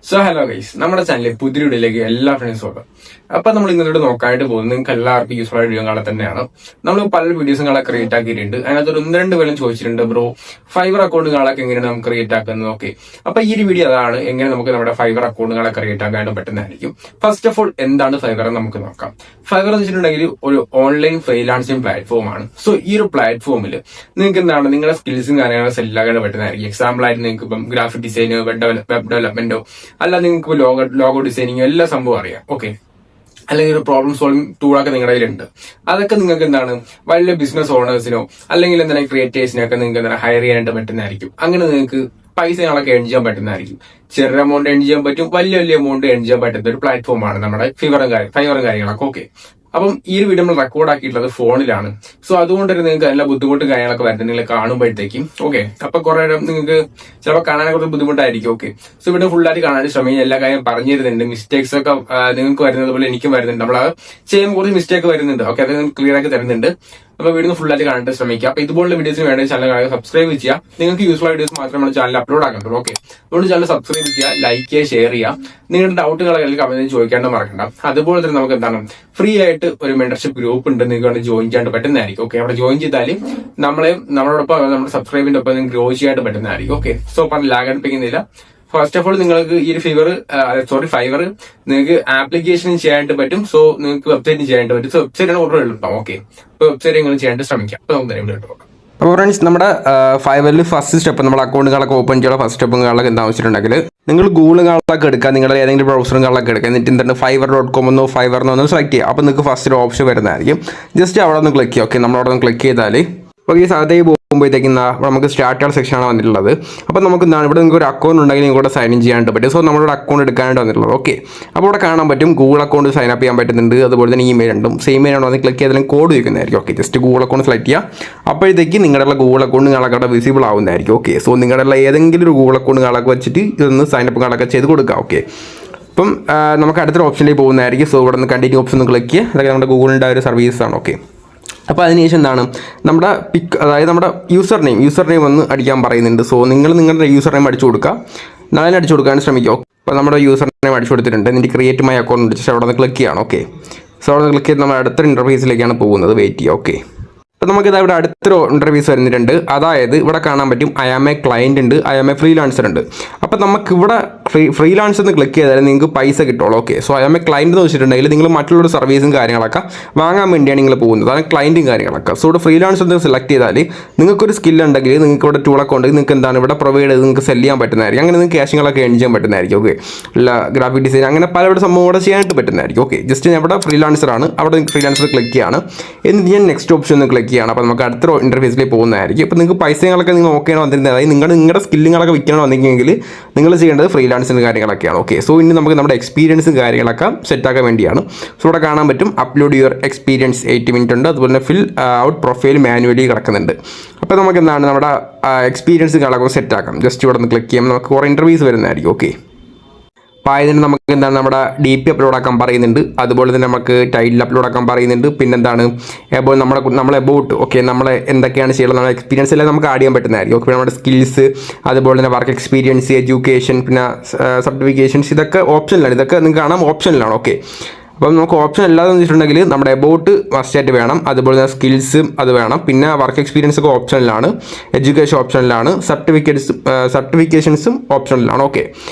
So hello guys, നമ്മുടെ ചാനലിൽ പുതിയ വീഡിയോയിലേക്ക് എല്ലാ ഫ്രണ്ട്സും സ്വാഗതം. അപ്പൊ നമ്മൾ ഇന്നലെ നോക്കാനായിട്ട് പോകുന്നത് നിങ്ങൾക്ക് എല്ലാവർക്കും യൂസ്ഫുൾ ആയ വീഡിയോ കാണാൻ തന്നെയാണ്. നമ്മൾ പല വീഡിയോസും കാണാൻ ക്രിയേറ്റ് ആക്കിയിട്ടുണ്ട്. അതിനകത്ത് ഒരു 1-2 പേരും ചോദിച്ചിട്ടുണ്ട്, ബ്രോ ഫൈവർ അക്കൗണ്ടുകളൊക്കെ എങ്ങനെയാണ് നമുക്ക് ക്രിയേറ്റ് ആക്കുന്നത്. ഓക്കെ, അപ്പൊ ഈ ഒരു വീഡിയോ അതാണ് എങ്ങനെ നമുക്ക് നമ്മുടെ ഫൈവർ അക്കൗണ്ടുകളെ ക്രിയേറ്റ് ആക്കാനായിട്ട് പറ്റുന്നതായിരിക്കും. ഫസ്റ്റ് ഓഫ് ഓൾ എന്താണ് ഫൈവർ എന്ന് നമുക്ക് നോക്കാം. ഫൈവർ എന്ന് വെച്ചിട്ടുണ്ടെങ്കിൽ ഒരു ഓൺലൈൻ ഫ്രീലാൻസിംഗ് പ്ലാറ്റ്ഫോം ആണ്. സോ ഈ ഒരു പ്ലാറ്റ്ഫോമിൽ നിങ്ങൾക്ക് എന്താണ് നിങ്ങളുടെ സ്കിൽസും കാര്യങ്ങളും സെല്ലാക്കാനായിട്ട് പറ്റുന്നതായിരിക്കും. എക്സാമ്പിൾ ആയിട്ട് നിങ്ങൾക്ക് ഇപ്പം ഗ്രാഫിക് ഡിസൈനോ വെബ് ഡെവലപ്മെന്റോ അല്ല നിങ്ങൾക്ക് ലോഗോ ഡിസൈനിങ്ങോ എല്ലാ സംഭവം അറിയാം. ഓക്കെ, അല്ലെങ്കിൽ ഒരു പ്രോബ്ലം സോൾവിംഗ് ടൂളൊക്കെ നിങ്ങളുടെ കയ്യിലുണ്ട്. അതൊക്കെ നിങ്ങൾക്ക് എന്താണ് വലിയ ബിസിനസ് ഓണേഴ്സിനോ അല്ലെങ്കിൽ എന്താണ് ക്രിയേറ്റേഴ്സിനൊക്കെ നിങ്ങൾക്ക് എന്താണ് ഹയർ ചെയ്യാനായിട്ട് പറ്റുന്നതായിരിക്കും. അങ്ങനെ നിങ്ങൾക്ക് പൈസകളൊക്കെ ഏൺ ചെയ്യാൻ പറ്റുന്നതായിരിക്കും. ചെറിയ എമൗണ്ട് ഏൺ ചെയ്യാൻ പറ്റും, വലിയ എമൗണ്ട് ഏൺ ചെയ്യാൻ പറ്റുന്ന ഒരു പ്ലാറ്റ്ഫോമാണ് നമ്മുടെ ഫൈവറും കാര്യങ്ങളൊക്കെ. ഓക്കെ, അപ്പം ഈ ഒരു വീഡിയോ നമ്മൾ റെക്കോർഡ് ആക്കിയിട്ടുള്ളത് ഫോണിലാണ്. സോ അതുകൊണ്ട് തന്നെ നിങ്ങൾക്ക് എല്ലാ ബുദ്ധിമുട്ടും കാര്യങ്ങളൊക്കെ വരുന്നത് നിങ്ങൾ കാണുമ്പോഴത്തേക്കും. ഓക്കെ, അപ്പൊ കുറെ നിങ്ങൾക്ക് ചിലപ്പോൾ കാണാനൊക്കെ കുറച്ച് ബുദ്ധിമുട്ടായിരിക്കും. ഓക്കെ, സോ ഇവിടെ ഫുള്ളായിട്ട് കാണാൻ ശ്രമിക്കുക. എല്ലാ കാര്യം പറഞ്ഞു തരുന്നുണ്ട്. മിസ്റ്റേക്സ് ഒക്കെ നിങ്ങൾക്ക് വരുന്നത് പോലെ എനിക്കും വരുന്നുണ്ട്. നമ്മൾ ചെയ്യുമ്പോൾ കുറച്ച് മിസ്റ്റേക്ക് വരുന്നുണ്ട്. ഓക്കെ, അത് ക്ലിയർ ആക്കി തരുന്നുണ്ട്. അപ്പൊ വീഡിയോ ഫുള്ളായിട്ട് കാണാനായിട്ട് ശ്രമിക്കുക. അപ്പൊ ഇതുപോലുള്ള വീഡിയോസിന് വേണ്ടി ചാനൽ സബ്സ്ക്രൈബ് ചെയ്യുക. നിങ്ങൾക്ക് യൂസ്ഫുൾ വീഡിയോസ് മാത്രമേ നമ്മുടെ ചാനൽ അപ്ലോഡ് ആക്കത്തുള്ളൂ. ഓക്കെ, അതുകൊണ്ട് ചാനൽ സബ്സ്ക്രൈബ് ചെയ്യുക, ലൈക്ക് ചെയ്യുക, ഷെയർ ചെയ്യുക. നിങ്ങളുടെ ഡൗട്ടുകളൊക്കെ കമന്റ് ചോദിക്കാണ്ട് മറക്കണ്ട. അതുപോലെ തന്നെ നമുക്ക് എന്താണ് ഫ്രീ ആയിട്ട് ഒരു മെന്റർഷിപ്പ് ഗ്രൂപ്പ് ഉണ്ട്, നിങ്ങൾക്ക് ജോയിൻ ചെയ്യാൻ പറ്റുന്നതായിരിക്കും. ഓക്കെ, അവിടെ ജോയിൻ ചെയ്താൽ നമ്മളോടൊപ്പം നമ്മുടെ സബ്സ്ക്രൈബിന്റെ ഒപ്പം ഗ്രോ ചെയ്യാൻ പറ്റുന്നതായിരിക്കും. ഓക്കെ, സോ പറഞ്ഞ് ലാഗ് അടുപ്പിക്കുന്നില്ല. ഫസ്റ്റ് ഓഫ് ഓൾ നിങ്ങൾക്ക് ഈ ഒരു ഫൈവർ നിങ്ങൾക്ക് ആപ്ലിക്കേഷൻ ചെയ്യാനായിട്ട് പറ്റും. സോ നിങ്ങൾക്ക് വെബ്സൈറ്റ് ചെയ്യാനായിട്ട് പറ്റും. സോ വെബ്സൈറ്റാണ് ഓർഡർ എളുപ്പം. ഓക്കെ, അപ്പൊ വെബ്സൈറ്റ് നിങ്ങൾ ചെയ്യാനായിട്ട് ശ്രമിക്കാം. അപ്പൊ നമുക്ക് തരാം. അപ്പോൾ ഫ്രണ്ട്സ്, നമ്മുടെ ഫൈവറിൽ ഫസ്റ്റ് സ്റ്റെപ്പ് നമ്മൾ അക്കൗണ്ടുകളൊക്കെ ഓപ്പൺ ചെയ്യാനുള്ള ഫസ്റ്റ് സ്റ്റെപ്പുകളൊക്കെ എന്താ വെച്ചിട്ടുണ്ടെങ്കിൽ നിങ്ങൾ ഗൂഗിളുകളൊക്കെ എടുക്കുക, നിങ്ങളുടെ ഏതെങ്കിലും ബ്രൗസറുകളൊക്കെ എടുക്കുക. എന്നിട്ട് എന്താണ് fiverr.com എന്നോ ഫൈവറിനോ ഒന്ന് സെലക്ട് ചെയ്യുക. അപ്പോൾ നിങ്ങൾക്ക് ഫസ്റ്റ് ഒരു ഓപ്ഷൻ വരുന്നതായിരിക്കും. ജസ്റ്റ് അവിടെ ഒന്ന് ക്ലിക്ക് ചെയ്യുക. ഓക്കെ, നമ്മളവിടെ ഒന്ന് ക്ലിക്ക് ചെയ്താൽ ഓക്കെ, ഈ സ്ഥലത്തേക്ക് പോകുമ്പോഴത്തേക്കും നമുക്ക് സ്റ്റാർട്ട് ചെയ്യാൻ സെക്ഷനാണ് വന്നിട്ടുള്ളത്. അപ്പോൾ നമുക്ക് എന്താണ് ഇവിടെ നിങ്ങൾക്ക് ഒരു അക്കൗണ്ട് ഉണ്ടെങ്കിൽ നിങ്ങൾക്ക് ഇവിടെ സൈൻ ഇൻ ചെയ്യാനായിട്ട് പറ്റും. സോ നമ്മളിവിടെ അക്കൗണ്ട് എടുക്കാനായിട്ട് വന്നിട്ടുള്ളത്. ഓക്കെ, അപ്പോൾ ഇവിടെ കാണാൻ പറ്റും ഗൂഗിൾ അക്കൗണ്ട് സൈൻ അപ്പ് ചെയ്യാൻ പറ്റുന്നുണ്ട്. അതുപോലെ തന്നെ ഇമെയിൽ ഉണ്ടും. സെയിം മെയിൽ ആണ് വന്ന് ക്ലിക്ക് ചെയ്താലും കോഡ് ചോദിക്കുന്നതായിരിക്കും. Okay, just Google account select ചെയ്യുക. അപ്പോഴത്തേക്ക് നിങ്ങളുടെ ഗൂഗിൾ അക്കൗണ്ട് നിങ്ങളൊക്കെ അവിടെ വിസിബിൾ ആവുന്നതായിരിക്കും. ഓക്കെ, സോ നിങ്ങളുടെ ഏതെങ്കിലും ഒരു ഗൂഗിൾ അക്കൗണ്ട് നിങ്ങളൊക്കെ വെച്ചിട്ട് ഇതൊന്ന് സൈൻ അപ്പ് കാർഡൊക്കെ ചെയ്ത് കൊടുക്കുക. ഓക്കെ, അപ്പം നമുക്ക് അടുത്തൊരു ഓപ്ഷനിലേക്ക് പോകുന്നതായിരിക്കും. സോ ഇവിടെ നിന്ന് കണ്ടിന്യൂ ഓപ്ഷൻ ഒന്ന് ക്ലിക്ക് ചെയ്യുക. അതൊക്കെ നമ്മുടെ ഗൂഗിളിൻ്റെ ഒരു സർവീസാണ്. ഓക്കെ, അപ്പോൾ അതിനുശേഷം എന്താണ് നമ്മുടെ അതായത് നമ്മുടെ യൂസർ നെയിം ഒന്ന് അടിക്കാൻ പറയുന്നുണ്ട്. സോ നിങ്ങൾ നിങ്ങളുടെ യൂസർ നെയിം അടിച്ചു കൊടുക്കുക. നാളെ അടിച്ചു കൊടുക്കാൻ ശ്രമിക്കുക. അപ്പോൾ നമ്മുടെ യൂസർ നെയിം അടിച്ചു കൊടുത്തിട്ടുണ്ട്. എന്നിട്ട് ക്രിയേറ്റ് മൈ അക്കൗണ്ട് അടിച്ച് അവിടെ നിന്ന് ക്ലിക്ക് ചെയ്യണം. ഓക്കെ, സോ അവിടെ നിന്ന് ക്ലിക്ക് ചെയ്ത് നമ്മൾ അടുത്തൊരു ഇൻ്റർഫേസിലേക്കാണ് പോകുന്നത്. വെയിറ്റ് ചെയ്യുക. ഓക്കെ, അപ്പോൾ നമുക്കിത് ഇവിടെ അടുത്തൊരു ഇൻ്റർവ്യൂസ് വരുന്നുണ്ട്. അതായത് ഇവിടെ കാണാൻ പറ്റും ഐ ആം എ ക്ലയൻറ്റ് ഉണ്ട്, ഐ ആം എ ഫ്രീലാൻസർ ഉണ്ട്. അപ്പോൾ നമുക്കിവിടെ ഫ്രീലാൻസർ എന്ന് ക്ലിക്ക് ചെയ്താൽ നിങ്ങൾക്ക് പൈസ കിട്ടുള്ളൂ. Okay, so I am a client എന്ന് വെച്ചിട്ടുണ്ടെങ്കിൽ നിങ്ങൾ മറ്റുള്ള സർവീസും കാര്യങ്ങളൊക്കെ വാങ്ങാൻ വേണ്ടിയാണ് നിങ്ങൾ പോകുന്നത്. അതാണ് ക്ലയൻറ്റും കാര്യങ്ങളൊക്കെ. സോ ഇവിടെ ഫ്രീലാൻസർ എന്ന് സെലക്ട് ചെയ്താൽ നിങ്ങൾക്കൊരു സ്കില്ലുണ്ടെങ്കിൽ നിങ്ങൾക്ക് ഇവിടെ ടൂളൊക്കെ ഉണ്ടെങ്കിൽ നിങ്ങൾക്ക് എന്താണ് ഇവിടെ പ്രൊവൈഡ് ചെയ്ത് നിങ്ങൾക്ക് സെല് ചെയ്യാൻ പറ്റുന്നതായിരിക്കും. അങ്ങനെ നിങ്ങൾക്ക് ക്യാഷുകളൊക്കെ ഏൺ ചെയ്യാൻ പറ്റുന്നതായിരിക്കും. ഓക്കെ, അല്ല ഗ്രാഫിക് ഡിസൈൻ അങ്ങനെ പല സംഭവം ഇവിടെ ചെയ്യാനായിട്ട് പറ്റുന്നതായിരിക്കും. ഓക്കെ, ജസ്റ്റ് ഞാൻ ഇവിടെ ഫ്രീലാൻസറാണ്, അവിടെ ഫ്രീലാൻസർ ക്ലിക്ക് ചെയ്യാണ്. എന്നിട്ട് ഞാൻ നെക്സ്റ്റ് ഓപ്ഷൻ ഒന്ന് ക്ലിക്ക് ചെയ്യണം. അപ്പോൾ നമുക്ക് അടുത്ത ഇൻ്റർഫേസിലേക്ക് പോകുന്നതായിരിക്കും. അപ്പോൾ നിങ്ങൾക്ക് പൈസകളൊക്കെ നിങ്ങൾ നോക്കിയാണോ വന്നിരുന്നത്, അതായത് നിങ്ങളുടെ സ്കില്ലുകളൊക്കെ വിൽക്കണോ വന്നിരിക്കുമെങ്കിൽ നിങ്ങൾ ചെയ്യേണ്ടത് ഫ്രീലാൻസിൻ്റെ കാര്യങ്ങളൊക്കെയാണ്. ഓക്കെ, സോ ഇനി നമുക്ക് നമ്മുടെ എക്സ്പീരിയൻസും കാര്യങ്ങളൊക്കെ സെറ്റാക്കാൻ വേണ്ടിയാണ്. സോ ഇവിടെ കാണാൻ പറ്റും അപ്ലോഡ് യുവർ എക്സ്പീരിയൻസ് 8 മിനിറ്റ് ഉണ്ട്. അതുപോലെ തന്നെ ഫിൽ ഔട്ട് പ്രൊഫൈൽ മാനുവലി കിടക്കുന്നുണ്ട്. അപ്പോൾ നമുക്ക് എന്താണ് നമ്മുടെ എക്സ്പീരിയൻസ് കാര്യങ്ങളൊക്കെ സെറ്റാക്കാം. ജസ്റ്റ് ഇവിടെ നിന്ന് ക്ലിക്ക് ചെയ്യുമ്പോൾ നമുക്ക് കുറേ ഇൻ്റർവ്യൂസ് വരുന്നതായിരിക്കും. ഓക്കെ, അപ്പോൾ അതിന് നമുക്ക് എന്താണ് നമ്മുടെ DP അപ്ലോഡ് ആക്കാൻ പറയുന്നുണ്ട്. അതുപോലെ തന്നെ നമുക്ക് ടൈറ്റിൽ അപ്ലോഡ് ആക്കാൻ പറയുന്നുണ്ട്. പിന്നെന്താണ് അപ്പോൾ നമ്മളെ അബൌട്ട് ഓക്കെ നമ്മൾ എന്തൊക്കെയാണ് ചെയ്യുന്നത് നമ്മുടെ എക്സ്പീരിയൻസ് എല്ലാം നമുക്ക് ആഡ് ചെയ്യാൻ പറ്റുന്നതായിരിക്കും. ഓക്കെ, നമ്മുടെ സ്കിൽസ് അതുപോലെ തന്നെ വർക്ക് എക്സ്പീരിയൻസ്, എഡ്യൂക്കേഷൻ, പിന്നെ സർട്ടിഫിക്കേഷൻസ് ഇതൊക്കെ ഓപ്ഷനിലാണ്. ഇതൊക്കെ നിങ്ങൾക്ക് കാണാം ഓപ്ഷനിലാണ്. ഓക്കെ, അപ്പം നമുക്ക് ഓപ്ഷൻ അല്ലാതെന്ന് വെച്ചിട്ടുണ്ടെങ്കിൽ നമ്മുടെ അബൌട്ട് മസ്റ്റായിട്ട് വേണം. അതുപോലെ തന്നെ സ്കിൽസും അത് വേണം. പിന്നെ വർക്ക് എക്സ്പീരിയൻസ് ഒക്കെ ഓപ്ഷനിലാണ്, എഡ്യൂക്കേഷൻ ഓപ്ഷനിലാണ്, സർട്ടിഫിക്കേഷൻസും ഓപ്ഷനിലാണ്. ഓക്കെ,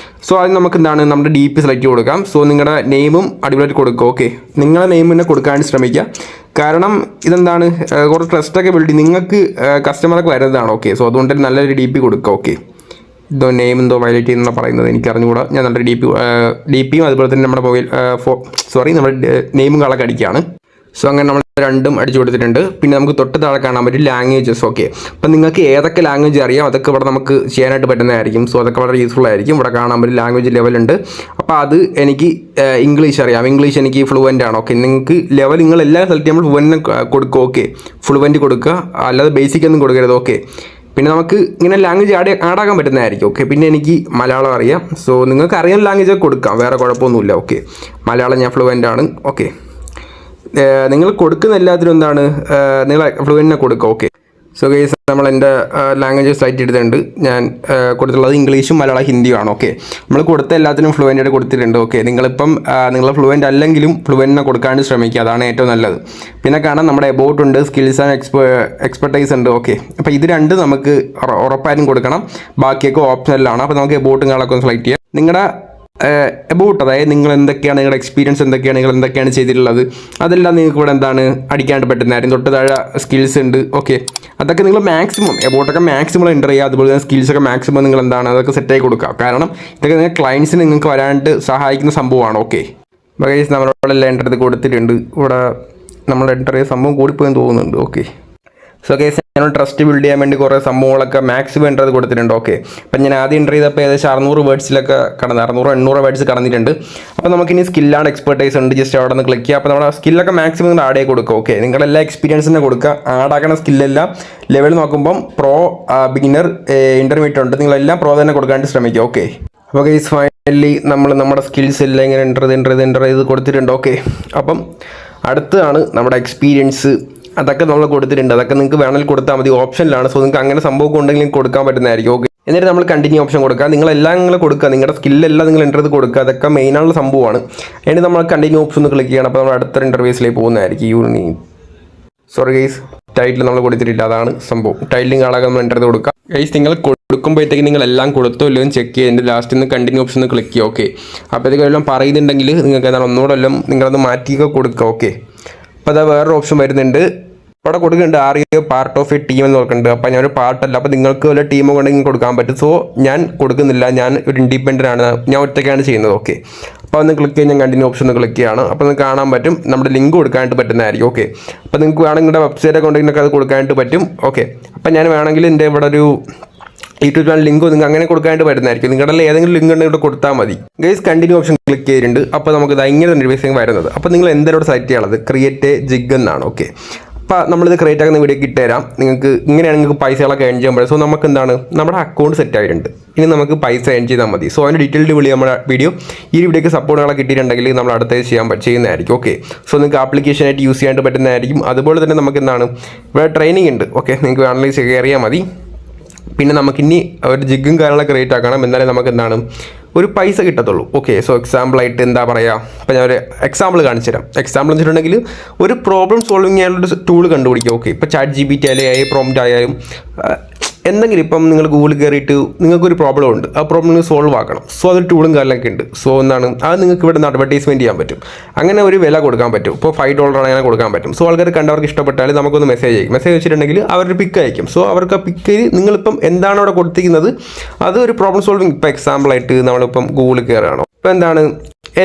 സോ അത് നമുക്ക് എന്താണ് നമ്മുടെ DP സെലക്ട് കൊടുക്കാം. സോ നിങ്ങളുടെ നെയിമും അടിപൊളിയായിട്ട് കൊടുക്കുക. ഓക്കെ, നിങ്ങളുടെ നെയിം തന്നെ കൊടുക്കാൻ ശ്രമിക്കുക. കാരണം ഇതെന്താണ് കുറച്ച് ട്രസ്റ്റൊക്കെ ബിൽഡ് നിങ്ങൾക്ക് കസ്റ്റമറൊക്കെ വരുന്നതാണ്. ഓക്കെ, സോ അതുകൊണ്ട് നല്ലൊരു DP കൊടുക്കുക. ഓക്കെ, ഇതോ നെയിം എന്തോ വയലേറ്റ് ചെയ്യുന്ന പറയുന്നത് എനിക്ക് അറിഞ്ഞുകൂടാ. ഞാൻ നല്ലൊരു DPയും അതുപോലെ തന്നെ നമ്മുടെ നമ്മുടെ നെയിമും കളൊക്കെ അടിക്കുകയാണ്. സോ അങ്ങനെ നമ്മൾ രണ്ടും അടിച്ചു കൊടുത്തിട്ടുണ്ട്. പിന്നെ നമുക്ക് തൊട്ട് താഴെ കാണാൻ പറ്റും ലാംഗ്വേജസ്. ഓക്കെ, അപ്പം നിങ്ങൾക്ക് ഏതൊക്കെ ലാംഗ്വേജ് അറിയാം അതൊക്കെ ഇവിടെ നമുക്ക് ചെയ്യാനായിട്ട് പറ്റുന്നതായിരിക്കും. സോ അതൊക്കെ വളരെ യൂസ്ഫുൾ ആയിരിക്കും. ഇവിടെ കാണാൻ പറ്റും ലാംഗ്വേജ് ലെവലുണ്ട്. അപ്പോൾ അത് എനിക്ക് ഇംഗ്ലീഷ് അറിയാം, ഇംഗ്ലീഷ് എനിക്ക് ഫ്ലുവൻ്റ് ആണ്. ഓക്കെ, നിങ്ങൾക്ക് ലെവൽ നിങ്ങൾ എല്ലാ സ്ഥലത്തും നമ്മൾ ഫ്ലുവൻ്റ് കൊടുക്കുക. ഓക്കെ, ഫ്ലുവൻ്റ് കൊടുക്കുക, അല്ലാതെ ബേസിക് ഒന്നും കൊടുക്കരുത്. ഓക്കെ, പിന്നെ നമുക്ക് ഇങ്ങനെ ലാംഗ്വേജ് ആഡാക്കാൻ പറ്റുന്നതായിരിക്കും. ഓക്കെ, പിന്നെ എനിക്ക് മലയാളം അറിയാം. സോ നിങ്ങൾക്ക് അറിയാൻ ലാംഗ്വേജ് കൊടുക്കാം, വേറെ കുഴപ്പമൊന്നുമില്ല. ഓക്കെ, മലയാളം ഞാൻ ഫ്ലുവൻ്റ് ആണ്. ഓക്കെ, നിങ്ങൾ കൊടുക്കുന്ന എല്ലാത്തിനും എന്താണ് നിങ്ങൾ ഫ്ലുവൻ്റിനെ കൊടുക്കുക. ഓക്കെ, സോ ഗൈസ് നമ്മൾ എൻ്റെ ലാംഗ്വേജ് സെലക്ട് ചെയ്തിട്ടുണ്ട്. ഞാൻ കൊടുത്തുള്ളത് ഇംഗ്ലീഷും മലയാളം ഹിന്ദിയുമാണ്. ഓക്കെ, നമ്മൾ കൊടുത്ത എല്ലാത്തിനും ഫ്ലുവൻ്റ് ആയിട്ട് കൊടുത്തിട്ടുണ്ട്. ഓക്കെ, നിങ്ങളിപ്പം നിങ്ങൾ ഫ്ലുവൻ്റ് അല്ലെങ്കിലും ഫ്ലുവൻറ്റിനെ കൊടുക്കാണ്ട് ശ്രമിക്കുക, അതാണ് ഏറ്റവും നല്ലത്. പിന്നെ കാണാൻ നമ്മുടെ എബൌട്ട് ഉണ്ട്, സ്കിൽസ് ആൻഡ് എക്സ്പെർട്ടൈസ് ഉണ്ട്. ഓക്കെ, അപ്പോൾ ഇത് രണ്ട് നമുക്ക് ഉറപ്പായിട്ടും കൊടുക്കണം, ബാക്കിയൊക്കെ ഓപ്ഷനിലാണ്. അപ്പോൾ നമുക്ക് എബൌട്ടും കാര്യങ്ങളൊക്കെ ഒന്ന് സെലക്ട് ചെയ്യാം. നിങ്ങളുടെ എബൌട്ട്, അതായത് നിങ്ങൾ എന്തൊക്കെയാണ്, നിങ്ങളുടെ എക്സ്പീരിയൻസ് എന്തൊക്കെയാണ്, നിങ്ങൾ എന്തൊക്കെയാണ് ചെയ്തിട്ടുള്ളത്, അതെല്ലാം നിങ്ങൾക്ക് ഇവിടെ എന്താണ് അടിക്കാണ്ട് പറ്റുന്നതായിരുന്നു. തൊട്ട് താഴെ സ്കിൽസ് ഉണ്ട്. ഓക്കെ, അതൊക്കെ നിങ്ങൾ മാക്സിമം എബൌട്ടൊക്കെ മാക്സിമം എൻ്റർ ചെയ്യുക. അതുപോലെ തന്നെ സ്കിൽസൊക്കെ മാക്സിമം നിങ്ങൾ എന്താണ് അതൊക്കെ സെറ്റായി കൊടുക്കുക. കാരണം ഇതൊക്കെ നിങ്ങൾ ക്ലയൻസിന് നിങ്ങൾക്ക് വരാണ്ട് സഹായിക്കുന്ന സംഭവമാണ്. ഓക്കെ, ഗൈസ് നമ്മളോടെല്ലാം എൻ്റർ ചെയ്ത് കൊടുത്തിട്ടുണ്ട്. ഇവിടെ നമ്മൾ എൻ്റർ ചെയ്ത സംഭവം കൂടിപ്പോയെന്ന് തോന്നുന്നുണ്ട്. ഓക്കെ, സോ ഗൈസ് ഞാൻ ട്രസ്റ്റ് ബിൽഡ് ചെയ്യാൻ വേണ്ടി കുറേ സംഭവങ്ങളൊക്കെ മാക്സിമം എൻ്റർ ചെയ്ത് കൊടുത്തിട്ടുണ്ട്. ഓക്കെ, അപ്പം ഞാൻ ആദ്യം എൻ്റർ ചെയ്തപ്പോൾ ഏകദേശം 600 വേർഡ്സിലൊക്കെ 600-800 വേർഡ്സ് കടന്നിട്ടുണ്ട്. അപ്പോൾ നമുക്കിനി സ്കില്ലാണ് എക്സ്പെർട്ടൈസ് ഉണ്ട്, ജസ്റ്റ് അവിടെ നിന്ന് ക്ലിക്ക് ചെയ്യുക. അപ്പോൾ നമ്മുടെ സ്കില്ലൊക്കെ മാക്സിമം നിങ്ങൾ ആഡ് ചെയ്ത് കൊടുക്കുക. ഓക്കെ, നിങ്ങളെല്ലാം എക്സ്പീരിയൻസിനെ കൊടുക്കുക. ആഡാക്കുന്ന സ്കില്ലെല്ലാം ലെവൽ നോക്കുമ്പം പ്രോ, ബിഗിനർ, ഇൻ്റർമീഡിയറ്റ് ഉണ്ട്. നിങ്ങളെല്ലാം പ്രോ തന്നെ കൊടുക്കാണ്ട് ശ്രമിക്കുക. ഓക്കെ, അപ്പോൾ ഗൈസ് ഫൈനലി നമ്മൾ നമ്മുടെ സ്കിൽസ് എല്ലാം ഇങ്ങനെ എൻ്റർ ചെയ്ത് കൊടുത്തിട്ടുണ്ട്. ഓക്കെ, അപ്പം അടുത്തതാണ് നമ്മുടെ എക്സ്പീരിയൻസ്. അതൊക്കെ നമ്മൾ കൊടുത്തിട്ടുണ്ട്. അതൊക്കെ നിങ്ങൾക്ക് വേണമെങ്കിൽ കൊടുത്താൽ മതി, ഓപ്ഷനിലാണ്. സോ നിങ്ങൾക്ക് അങ്ങനെ സംഭവം ഉണ്ടെങ്കിൽ കൊടുക്കാൻ പറ്റുന്നതായിരിക്കും. ഓക്കെ, എന്നിട്ട് നമ്മൾ കണ്ടിന്യൂ ഓപ്ഷൻ കൊടുക്കുക. നിങ്ങളെല്ലാം നിങ്ങൾ കൊടുക്കുക, നിങ്ങളുടെ സ്കില്ലെല്ലാം നിങ്ങൾ എൻ്റർ ചെയ്ത് കൊടുക്കുക. അതൊക്കെ മെയിനായുള്ള സംഭവമാണ്. എന്നിട്ട് നമ്മൾ കണ്ടിന്യൂ ഓപ്ഷൻ ഒന്ന് ക്ലിക്ക് ചെയ്യണം. അപ്പോൾ നമ്മൾ അടുത്ത ഇൻ്റർവ്യൂസിലേക്ക് പോകുന്നതായിരിക്കും. സോറി ഗൈസ്, ടൈറ്റിൽ നമ്മൾ കൊടുത്തിട്ടില്ല, അതാണ് സംഭവം. ടൈറ്റിലും കാണാതെ നമ്മൾ എൻ്റർ ചെയ്ത് കൊടുക്കുക. ഗൈസ് നിങ്ങൾ കൊടുക്കുമ്പോഴത്തേക്ക് നിങ്ങൾ എല്ലാം കൊടുത്തോ ഇല്ലോ ചെക്ക് ചെയ്ത് ലാസ്റ്റ് നിന്ന് കണ്ടിന്യൂ ഓപ്ഷൻ ഒന്ന് ക്ലിക്ക് ചെയ്യുക. ഓക്കെ, അപ്പോഴത്തേക്കും എല്ലാം പറയുന്നുണ്ടെങ്കിൽ നിങ്ങൾക്ക് എന്താണ് ഒന്നുകൂടെ എല്ലാം നിങ്ങളത് മാറ്റിയൊക്കെ കൊടുക്കുക. ഓക്കെ, അപ്പോൾ അതാ വേറൊരു ഓപ്ഷൻ വരുന്നുണ്ട്, അവിടെ കൊടുക്കുന്നുണ്ട് are you part of A team എന്ന് നോക്കുന്നുണ്ട്. അപ്പോൾ ഞാനൊരു പാർട്ടല്ല, അപ്പോൾ നിങ്ങൾക്ക് വല്ല ടീമോ ഉണ്ടെങ്കിൽ കൊടുക്കാൻ പറ്റും. സോ ഞാൻ കൊടുക്കുന്നില്ല, ഞാൻ ഒരു ഇൻഡിപെൻഡൻ്റ് ആണ്, ഞാൻ ഒറ്റയ്ക്കാണ് ചെയ്യുന്നത്. ഓക്കെ, അപ്പോൾ ഒന്ന് ക്ലിക്ക് ചെയ്ത് ഞാൻ കണ്ടിന്യൂ ഓപ്ഷൻ ഒന്ന് ക്ലിക്ക് ചെയ്യാണ്. അപ്പോൾ നിങ്ങൾക്ക് കാണാൻ പറ്റും നമ്മുടെ ലിങ്ക് കൊടുക്കാനായിട്ട് പറ്റുന്നതായിരിക്കും. ഓക്കെ, അപ്പോൾ നിങ്ങൾക്ക് വേണമെങ്കിൽ നിങ്ങളുടെ വെബ്സൈറ്റൊക്കെ ഉണ്ടെങ്കിൽ അത് കൊടുക്കാനായിട്ട് പറ്റും. ഓക്കെ, അപ്പോൾ ഞാൻ വേണമെങ്കിൽ എൻ്റെ ഇവിടെ ഒരു യൂട്യൂബ് ചാനൽ ലിങ്കോ നിങ്ങൾക്ക് അങ്ങനെ കൊടുക്കാനായിട്ട് പറ്റുന്നതായിരിക്കും. നിങ്ങളുടെ ഏതെങ്കിലും ലിങ്ക് ഉണ്ടെങ്കിൽ ഇവിടെ കൊടുത്താൽ മതി. ഗൈസ് കണ്ടിന്യൂ ഓപ്ഷൻ ക്ലിക്ക് ചെയ്തിട്ടുണ്ട്. അപ്പോൾ നമുക്ക് ഇത് ഇങ്ങനെ നിർവ്വഹിക്കാൻ വരുന്നത്. അപ്പോൾ നിങ്ങൾ എന്തായാലും സെലക്ട് ചെയ്യാനുള്ളത് ക്രിയേറ്റ് എ ജിഗ് എന്നാണ്. ഓക്കെ, അപ്പോൾ നമ്മളിത് ക്രിയേറ്റ് ആക്കുന്ന വീഡിയോ ഇട്ടുതരാം. നിങ്ങൾക്ക് ഇങ്ങനെയാണ് നിങ്ങൾക്ക് പൈസകളൊക്കെ ഏൺ ചെയ്യാൻ പറ്റും. സോ നമുക്ക് എന്താണ് നമ്മുടെ അക്കൗണ്ട് സെറ്റ് ആയിട്ടുണ്ട്. ഇനി നമുക്ക് പൈസ ഏൺ ചെയ്താൽ മതി. സോ അതിൻ്റെ ഡീറ്റെയിൽഡ് വിളി നമ്മുടെ വീഡിയോ ഈ വീഡിയോക്ക് സപ്പോർട്ടുകളൊക്കെ കിട്ടിയിട്ടുണ്ടെങ്കിൽ നമ്മൾ അടുത്തത് ചെയ്യുന്നതായിരിക്കും. ഓക്കെ, സോ നിങ്ങൾക്ക് ആപ്ലിക്കേഷനായിട്ട് യൂസ് ചെയ്യാനായിട്ട് പറ്റുന്നതായിരിക്കും. അതുപോലെ തന്നെ നമുക്ക് എന്താണ് ഇവിടെ ട്രെയിനിങ് ഉണ്ട്. ഓക്കെ, നിങ്ങൾക്ക് വേണമെങ്കിൽ ഷെയർ ചെയ്യാൻ മതി. പിന്നെ നമുക്കിനി ഒരു ജിഗും കാര്യങ്ങളൊക്കെ ക്രിയേറ്റ് ആക്കണം, എന്നാലേ നമുക്ക് എന്താണ് ഒരു പൈസ കിട്ടത്തുള്ളൂ. ഓക്കെ, സോ എക്സാമ്പിളായിട്ട് എന്താ പറയുക, ഇപ്പോൾ ഞാൻ ഒരു എക്സാമ്പിൾ കാണിച്ചു തരാം. എക്സാമ്പിൾ എന്ന് വെച്ചിട്ടുണ്ടെങ്കിൽ ഒരു പ്രോബ്ലം സോൾവിങ് ചെയ്യാനുള്ളൊരു ടൂൾ കണ്ടുപിടിക്കുക. ഓക്കെ, ഇപ്പോൾ ChatGPT ആയാലും AI പ്രോംപ്റ്റ് ആയാലും എന്തെങ്കിലും ഇപ്പം നിങ്ങൾ ഗൂഗിൾ കയറിയിട്ട് നിങ്ങൾക്കൊരു പ്രോബ്ലം ഉണ്ട്, ആ പ്രോബ്ലം നിങ്ങൾ സോൾവ് ആക്കണം. സോ അതൊരു ടൂളും കാര്യങ്ങളൊക്കെ ഉണ്ട്. സോ എന്താണ് അത് നിങ്ങൾക്ക് ഇവിടെ നിന്ന് അഡ്വർടൈസ്മെൻറ്റ് ചെയ്യാൻ പറ്റും. അങ്ങനെ ഒരു വില കൊടുക്കാൻ പറ്റും. ഇപ്പോൾ $5 അങ്ങനെ കൊടുക്കാൻ പറ്റും. സോ ആൾക്കാർ കണ്ടവർക്ക് ഇഷ്ടപ്പെട്ടാൽ നമുക്കൊന്ന് മെസ്സേജ് അയക്കും. മെസ്സേജ് വെച്ചിട്ടുണ്ടെങ്കിൽ അവരൊരു പിക്ക് അയക്കും. സോ അവർക്ക് ആ പിക്കിൽ നിങ്ങളിപ്പം എന്താണ് അവിടെ കൊടുത്തിരിക്കുന്നത് അത് ഒരു പ്രോബ്ലം സോൾവിങ്. ഇപ്പോൾ എക്സാമ്പിളായിട്ട് നമ്മളിപ്പം ഗൂഗിളിൽ കയറുകയാണോ, ഇപ്പോൾ എന്താണ്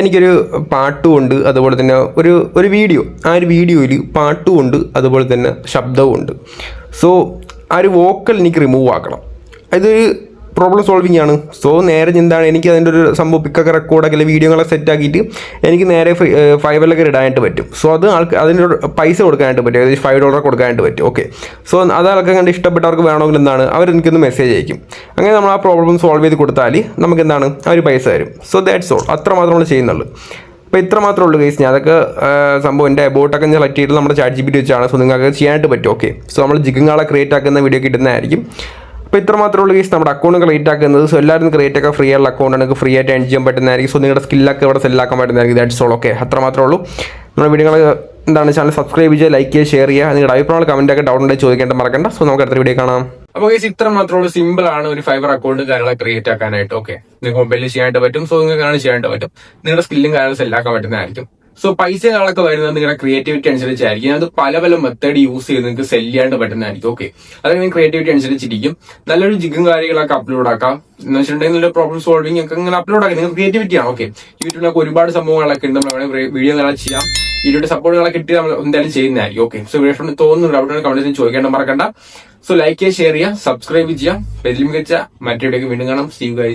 എനിക്കൊരു പാട്ടും ഉണ്ട്, അതുപോലെ തന്നെ ഒരു വീഡിയോ, ആ ഒരു വീഡിയോയിൽ പാട്ടും ഉണ്ട്, അതുപോലെ തന്നെ ശബ്ദവും ഉണ്ട്. സോ ആ ഒരു വോക്കൽ എനിക്ക് റിമൂവ് ആക്കണം. ഇതൊരു പ്രോബ്ലം സോൾവിങ് ആണ്. സോ നേരെ എന്താണ് എനിക്ക് അതിൻ്റെ ഒരു സംഭവം പിക്കൊക്കെ റെക്കോർഡൊക്കെ വീഡിയോകളൊക്കെ സെറ്റ് ആക്കിയിട്ട് എനിക്ക് നേരെ ഫൈവറിലൊക്കെ ഇടാനായിട്ട് പറ്റും. സോ അത് അതിൻ്റെ പൈസ കൊടുക്കാനായിട്ട് പറ്റും, ഏകദേശം $5 കൊടുക്കാനായിട്ട് പറ്റും. ഓക്കെ, സോ അത് ആൾക്കാർ കണ്ട് ഇഷ്ടപ്പെട്ടവർക്ക് വേണമെങ്കിൽ എന്താണ് അവരെനിക്കൊന്ന് മെസ്സേജ് അയക്കും. അങ്ങനെ നമ്മൾ ആ പ്രോബ്ലം സോൾവ് ചെയ്ത് കൊടുത്താൽ നമുക്ക് എന്താണ് അവർ പൈസ തരും. സോ ദാറ്റ്സ് ഓൾ, അത്ര മാത്രം നമ്മൾ ചെയ്യുന്നുള്ളൂ. അപ്പോൾ ഇത്ര മാത്രമേ ഉള്ളൂ ഗൈസ്. ഞാൻ അതൊക്കെ സംഭവം എൻ്റെ എബൌട്ടൊക്കെ ഞാൻ സെലക്ട് ചെയ്തിട്ട് നമ്മുടെ ChatGPT വെച്ചാണ്. സോ നിങ്ങൾക്ക് ചെയ്യാനായിട്ട് പറ്റും. ഓക്കെ, സോ നമ്മൾ ജിഗുങ്ങളെ ക്രിയേറ്റ് ആക്കുന്ന വീഡിയോ കിട്ടുന്നതായിരിക്കും. അപ്പോൾ ഇത്ര മാത്രമേ ഉള്ളൂ ഗൈസ് നമ്മുടെ അക്കൗണ്ട് ക്രിയേറ്റ് ആക്കുന്നത്. സോ എല്ലാവരും ക്രിയേറ്റ് ഒക്കെ ഫ്രീ ആയുള്ള അക്കൗണ്ട് നിങ്ങൾക്ക് ഫ്രീ ആയിട്ട് ഏൺ ചെയ്യാൻ പറ്റുന്നതായിരിക്കും. സോ നിങ്ങളുടെ സ്കില്ലൊക്കെ ഇവിടെ സെല്ലാക്കാൻ പറ്റുന്നതായിരിക്കും. That's all. ഓക്കെ, അത്ര മാത്രമേ ഉള്ളൂ. നമ്മുടെ വീഡിയോകൾ എന്താണ് ചാനൽ സബ്സ്ക്രൈബ് ചെയ്യുക, ലൈക്ക് ചെയ്യുക, ഷെയർ ചെയ്യുക. നിങ്ങളുടെ അഭിപ്രായങ്ങൾ കമൻറ്റൊക്കെ ഡൗൺ ഉണ്ടെങ്കിൽ ചോദിക്കേണ്ട മറക്കണ്ട. സോ നമുക്ക് അടുത്ത വീഡിയോ കാണാം. അപ്പോൾ ഗൈസ് ഇത്ര മാത്രമേ സിമ്പിൾ ആണ് ഒരു ഫൈവർ അക്കൗണ്ട് കാര്യങ്ങളെ ക്രിയേറ്റ് ആക്കാനായിട്ട്. ഓക്കെ, നിങ്ങൾക്ക് മൊബൈലിൽ ചെയ്യാനായിട്ട് പറ്റും. സോ നിങ്ങൾക്ക് ചെയ്യാനായിട്ട് പറ്റും. നിങ്ങളുടെ സ്കില്ലും കാര്യങ്ങളും സെല്ലാക്കാൻ പറ്റുന്നതായിരിക്കും. സോ പൈസ കാര്യങ്ങളൊക്കെ വരുന്നത് നിങ്ങളുടെ ക്രിയേറ്റിവിറ്റി അനുസരിച്ചായിരിക്കും. അത് പല മെത്തേഡ് യൂസ് ചെയ്ത് നിങ്ങൾക്ക് സെല് ചെയ്യാണ്ട് പറ്റുന്നതായിരിക്കും. ഓക്കെ, അതൊക്കെ നിങ്ങൾ ക്രിയേറ്റിവിറ്റി അനുസരിച്ചിരിക്കും. നല്ലൊരു ജിഗും കാര്യങ്ങളൊക്കെ അപ്ലോഡ് ആക്കാം എന്ന് വെച്ചിട്ടുണ്ടെങ്കിൽ നല്ല പ്രോബ്ലം സോൾവിംഗ് ഒക്കെ ഇങ്ങനെ അപ്ലോഡ് ആക്കാം. നിങ്ങൾ ക്രിയേറ്റിവിറ്റി ആണ്. ഓക്കെ, യൂട്യൂബിലൊക്കെ ഒരുപാട് സംഭവങ്ങളൊക്കെ ഉണ്ട്. നമ്മൾ വീഡിയോ ചെയ്യാം. ഇതിലൂടെ സപ്പോർട്ടുകളൊക്കെ കിട്ടി നമ്മൾ എന്തായാലും ചെയ്യുന്നതായിരിക്കും. ഓക്കെ, സോ വീഡിയോ തോന്നുന്നുണ്ട് അവിടെ കമന്റ്സിൽ ചോദിക്കേണ്ട മറക്കണ്ട. സോ ലൈക്ക് ചെയ്യുക, ഷെയർ ചെയ്യുക, സബ്സ്ക്രൈബ് ചെയ്യാം. ഇതിൽ മികച്ച മറ്റേ വീണ്ടും കാണാം. See you guys.